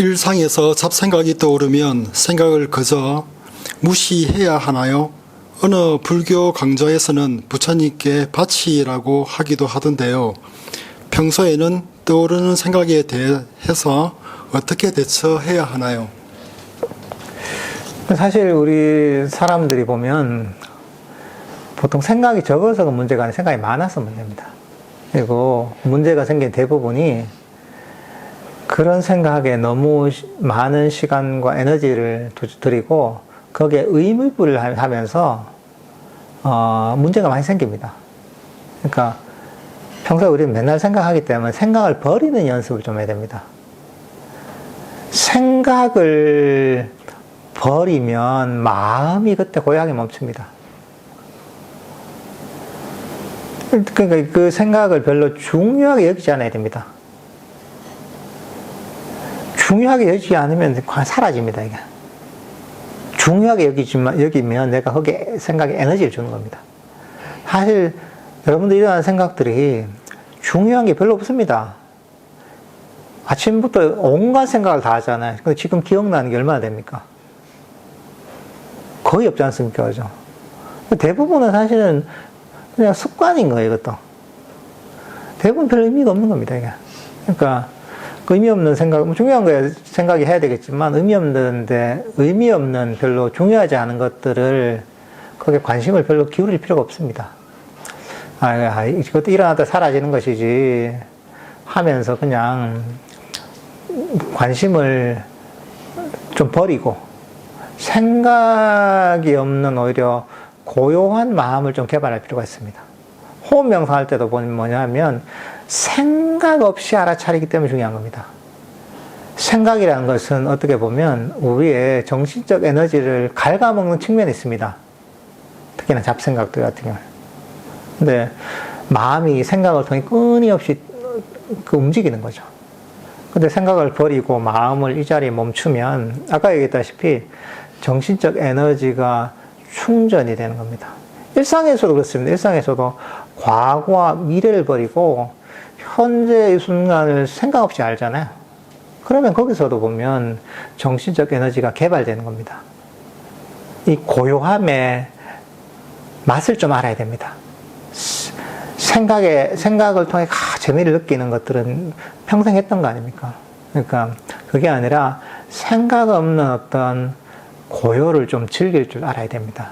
일상에서 잡생각이 떠오르면 생각을 그저 무시해야 하나요? 어느 불교 강좌에서는 부처님께 바치라고 하기도 하던데요. 평소에는 떠오르는 생각에 대해서 어떻게 대처해야 하나요? 사실 우리 사람들이 보면 보통 생각이 적어서가 문제가 아니라 생각이 많아서 문제입니다. 그리고 문제가 생긴 대부분이 그런 생각에 너무 많은 시간과 에너지를 들이고 거기에 의무부를 하면서 문제가 많이 생깁니다. 그러니까 평소에 우리는 맨날 생각하기 때문에 생각을 버리는 연습을 좀 해야 됩니다. 생각을 버리면 마음이 그때 고요하게 멈춥니다. 그러니까 그 생각을 별로 중요하게 여기지 않아야 됩니다. 중요하게 여기지 않으면 사라집니다, 이게. 중요하게 여기면 내가 거기에 생각에 에너지를 주는 겁니다. 사실 여러분들 일어나는 생각들이 중요한 게 별로 없습니다. 아침부터 온갖 생각을 다 하잖아요. 근데 지금 기억나는 게 얼마나 됩니까? 거의 없지 않습니까? 그죠? 대부분은 사실은 그냥 습관인 거예요, 이것도. 대부분 별 의미가 없는 겁니다, 이게. 그러니까, 의미 없는 생각, 중요한 거에 생각이 해야 되겠지만, 의미 없는 별로 중요하지 않은 것들을, 거기에 관심을 별로 기울일 필요가 없습니다. 이것도 일어나다 사라지는 것이지, 하면서 그냥, 관심을 좀 버리고, 생각이 없는 오히려 고요한 마음을 좀 개발할 필요가 있습니다. 호흡 명상할 때도 보면 뭐냐면 생각 없이 알아차리기 때문에 중요한 겁니다. 생각이라는 것은 어떻게 보면 우리의 정신적 에너지를 갉아먹는 측면이 있습니다. 특히나 잡생각들 같은 경우는. 근데 마음이 생각을 통해 끊임없이 움직이는 거죠. 근데 생각을 버리고 마음을 이 자리에 멈추면 아까 얘기했다시피 정신적 에너지가 충전이 되는 겁니다. 일상에서도 그렇습니다. 일상에서도 과거와 미래를 버리고 현재의 순간을 생각 없이 알잖아요. 그러면 거기서도 보면 정신적 에너지가 개발되는 겁니다. 이 고요함의 맛을 좀 알아야 됩니다. 생각을 통해 재미를 느끼는 것들은 평생 했던 거 아닙니까? 그러니까 그게 아니라 생각 없는 어떤 고요를 좀 즐길 줄 알아야 됩니다.